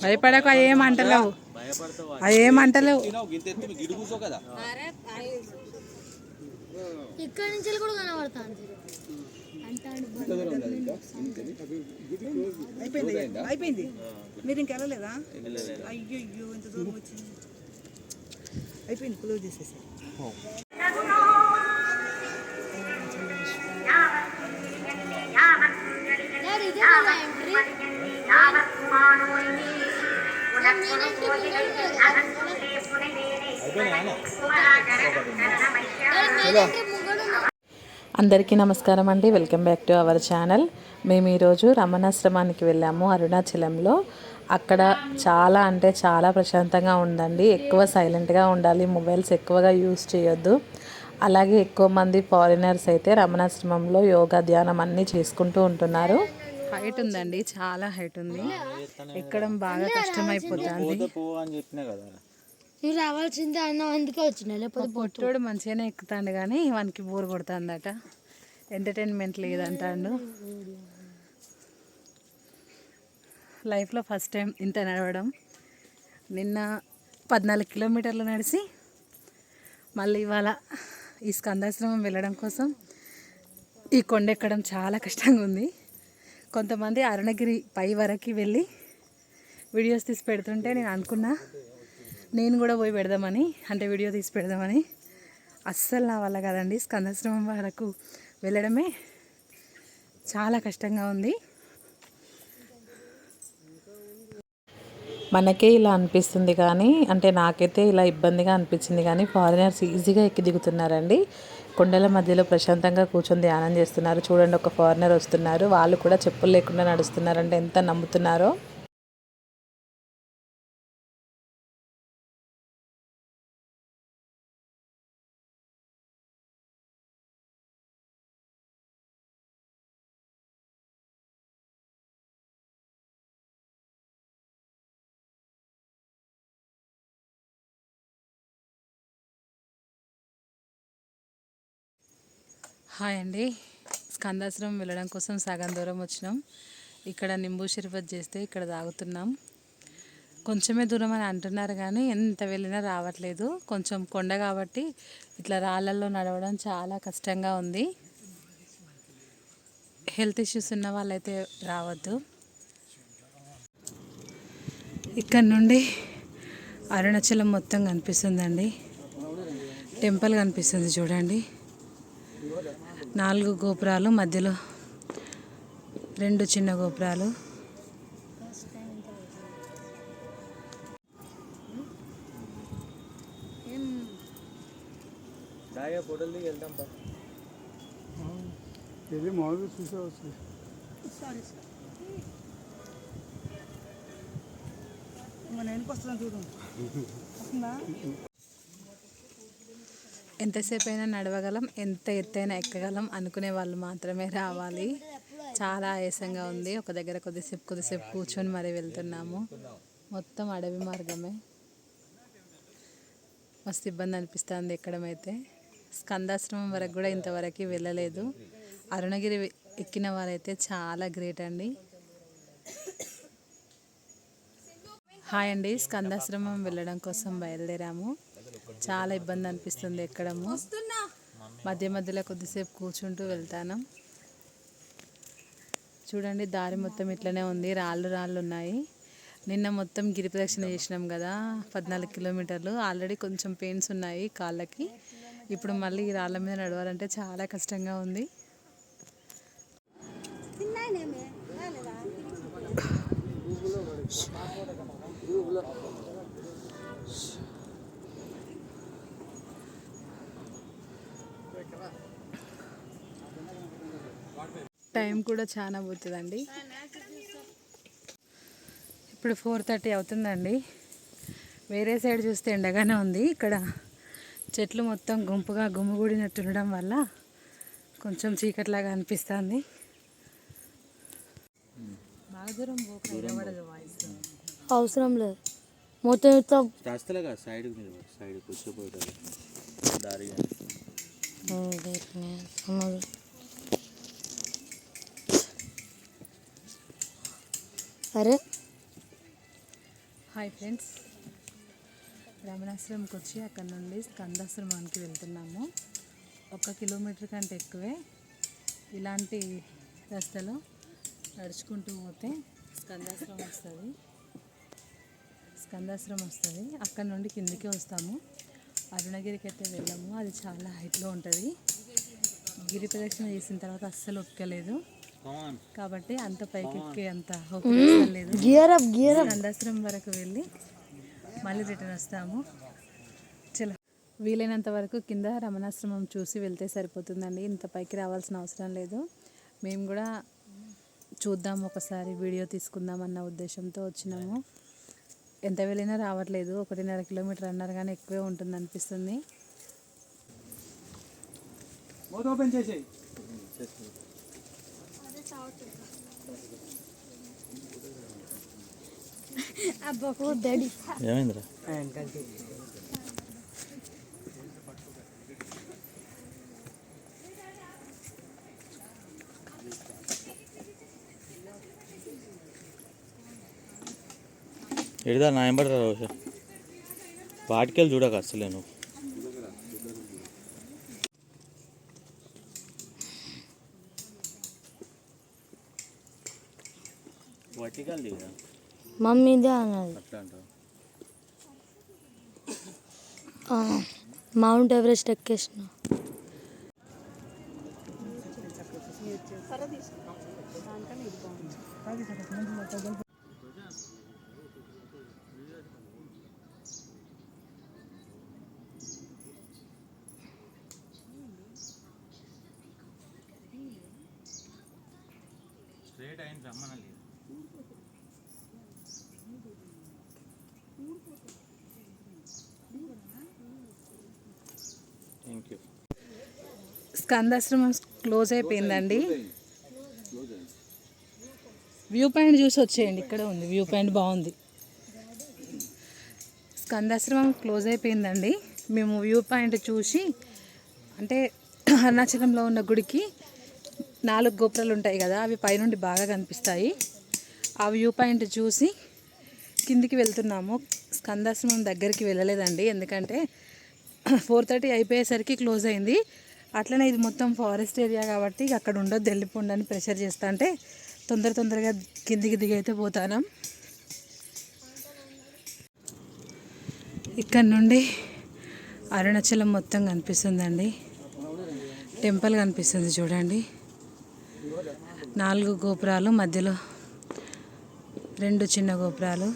భయపడకు, ఏమంటలేవు, ఏమంటలేవు. ఇక్కడ నుంచి కూడా కనబడుతుంది. అయిపోయింది. మీరు ఇంకెళ్ళలేదా? అయ్యో ఇంత దూరం వచ్చింది. అయిపోయింది, క్లోజ్ చేసేసి. అందరికీ నమస్కారం అండి. Welcome back to our channel. మేము ఈరోజు రమణాశ్రమానికి వెళ్ళాము అరుణాచలంలో. అక్కడ చాలా అంటే చాలా ప్రశాంతంగా ఉందండి. ఎక్కువ సైలెంట్గా ఉండాలి, మొబైల్స్ ఎక్కువగా యూజ్ చేయొద్దు. అలాగే ఎక్కువ మంది ఫారినర్స్ అయితే రమణాశ్రమంలో యోగా ధ్యానం అన్నీ చేసుకుంటూ ఉంటున్నారు. హైట్ ఉందండి, చాలా హైట్ ఉంది. ఎక్కడం బాగా కష్టమైపోతుంది. రావాల్సిందే అన్న అందుకే వచ్చిన, లేకపోతే పొట్టోడు మంచిగానే ఎక్కుతాడు కానీ వానికి బోర్ కొడుతుందట, ఎంటర్టైన్మెంట్ లేదంటాడు. లైఫ్లో ఫస్ట్ టైం ఇంత నడవడం. నిన్న 14 కిలోమీటర్లు నడిచి మళ్ళీ ఇవాళ ఈ స్కందాశ్రమం వెళ్ళడం కోసం ఈ కొండ ఎక్కడం చాలా కష్టంగా ఉంది. కొంతమంది అరుణగిరి పై వరకు వెళ్ళి వీడియోస్ తీసి పెడుతుంటే నేను అనుకున్నా నేను కూడా పోయి పెడదామని, అంటే వీడియో తీసి పెడదామని. అస్సలు నా వల్ల కాదండి. స్కందాశ్రమం వరకు వెళ్ళడమే చాలా కష్టంగా ఉంది. మనకే ఇలా అనిపిస్తుంది కానీ, అంటే నాకైతే ఇలా ఇబ్బందిగా అనిపించింది కానీ ఫారినర్స్ ఈజీగా ఎక్కి దిగుతున్నారండి. కొండల మధ్యలో ప్రశాంతంగా కూర్చొని ధ్యానం చేస్తున్నారు. చూడండి, ఒక ఫారినర్ వస్తున్నారు, వాళ్ళు కూడా చెప్పులు లేకుండా నడుస్తున్నారంటే ఎంత నమ్ముతున్నారో. హాయ్ అండి. స్కందాశ్రమం వెళ్ళడం కోసం సగం దూరం వచ్చినాం. ఇక్కడ నింబు షర్బత్ చేస్తే ఇక్కడ తాగుతున్నాం. కొంచెమే దూరం అని అంటున్నారు కానీ ఎంత వెళ్ళినా రావట్లేదు. కొంచెం కొండ కాబట్టి ఇట్లా రాళ్ళల్లో నడవడం చాలా కష్టంగా ఉంది. హెల్త్ ఇష్యూస్ ఉన్న వాళ్ళైతే రావద్దు. ఇక్కడ నుండి అరుణాచలం మొత్తం కనిపిస్తుందండి. టెంపుల్ కనిపిస్తుంది చూడండి. 4 గోపురాలు, మధ్యలో 2 చిన్న గోపురాలు. ఎంతసేపు అయినా నడవగలం, ఎంత ఎత్తైనా ఎక్కగలం అనుకునే వాళ్ళు మాత్రమే రావాలి. చాలా ఆయాసంగా ఉంది. ఒక దగ్గర కొద్దిసేపు కూర్చొని మరీ వెళ్తున్నాము. మొత్తం అడవి మార్గమే. మస్తు ఇబ్బంది అనిపిస్తుంది ఎక్కడమైతే. స్కందాశ్రమం వరకు కూడా ఇంతవరకు వెళ్ళలేదు. అరుణగిరి ఎక్కిన వారైతే చాలా గ్రేట్ అండి. హాయ్ అండి. స్కందాశ్రమం వెళ్ళడం కోసం బయలుదేరాము. చాలా ఇబ్బంది అనిపిస్తుంది ఎక్కడము. మధ్యలో కొద్దిసేపు కూర్చుంటూ వెళ్తాను. చూడండి, దారి మొత్తం ఇట్లనే ఉంది, రాళ్ళు ఉన్నాయి. నిన్న మొత్తం గిరి ప్రదక్షిణ చేసినాం కదా, 14 కిలోమీటర్లు. ఆల్రెడీ కొంచెం పెయిన్స్ ఉన్నాయి కాళ్ళకి. ఇప్పుడు మళ్ళీ ఈ రాళ్ళ మీద నడవాలంటే చాలా కష్టంగా ఉంది. టైం కూడా చాలా పోతుందండి. ఇప్పుడు 4:30 అవుతుందండి. వేరే సైడ్ చూస్తే ఎండగానే ఉంది. ఇక్కడ చెట్లు మొత్తం గుంపుగా గుమిగూడినట్టు ఉండడం వల్ల కొంచెం చీకట్లాగా అనిపిస్తుంది. బాగా దూరం అవసరం లేదు. మొత్తం సైడ్ కూర్చోపోయి దారి సరే హాయ్ ఫ్రెండ్స్, రమణాశ్రమంకి వచ్చి అక్కడ నుండి స్కందాశ్రమానికి వెళ్తున్నాము. 1 కిలోమీటర్ కంటే ఎక్కువే. ఇలాంటి రస్తలో నడుచుకుంటూ పోతే స్కందాశ్రమం వస్తుంది. అక్కడ నుండి కిందికి వస్తాము. అరుణగిరికి అయితే వెళ్ళాము, అది చాలా హైట్లో ఉంటుంది. గిరి ప్రదక్షిణ చేసిన తర్వాత అస్సలు ఒక్కలేదు కాబట్టి అంత పైకి ఎక్కే అంత ఓపిక లేదు. స్కందాశ్రమం వరకు వెళ్ళి మళ్ళీ రిటర్న్ వస్తాము. చలో, వీలైనంత వరకు కింద రమణాశ్రమం చూసి వెళ్తే సరిపోతుందండి. ఇంత పైకి రావాల్సిన అవసరం లేదు. మేము కూడా చూద్దాం, ఒకసారి వీడియో తీసుకుందాం అన్న ఉద్దేశంతో వచ్చినాము. ఎంత వెళ్ళినా రావట్లేదు. 1.5 కిలోమీటర్ అన్నారు కానీ ఎక్కువే ఉంటుంది అనిపిస్తుంది. ఏమైందిరా? ఎడిదా నా ఎంబడరా రోజు వాటికెళ్ళి చూడక అసలే నువ్వు. వర్టికల్ దిగుదా మమ్మీదే అన్నది. అట్లా అంటావు. మౌంట్ ఎవరెస్ట్ ఎక్కేసిన. స్ట్రేట్ అయిన రమ్మనలేదు. Thank you. స్కందాశ్రమం క్లోజ్ అయిపోయిందండి. వ్యూ పాయింట్ చూసి వచ్చేయండి, ఇక్కడ ఉంది వ్యూ పాయింట్, బాగుంది. స్కందాశ్రమం క్లోజ్ అయిపోయిందండి. మేము వ్యూ పాయింట్ చూసి, అంటే అరుణాచలంలో ఉన్న గుడికి 4 గోపురాలు ఉంటాయి కదా, అవి పైనుండి బాగా కనిపిస్తాయి. ఆ వ్యూ పాయింట్ చూసి కిందికి వెళ్తున్నాము. స్కందాశ్రమం దగ్గరికి వెళ్ళలేదండి, ఎందుకంటే 4:30 అయిపోయేసరికి క్లోజ్ అయింది. అట్లనే ఇది మొత్తం ఫారెస్ట్ ఏరియా కాబట్టి అక్కడ ఉండొద్దు, వెళ్ళిపోండి అని ప్రెషర్ చేస్తా అంటే తొందరగా కిందికి దిగైతే పోతాను. ఇక్కడ నుండి అరుణాచలం మొత్తం కనిపిస్తుందండి. టెంపుల్ కనిపిస్తుంది చూడండి. 4 గోపురాలు, మధ్యలో 2 చిన్న గోపురాలు.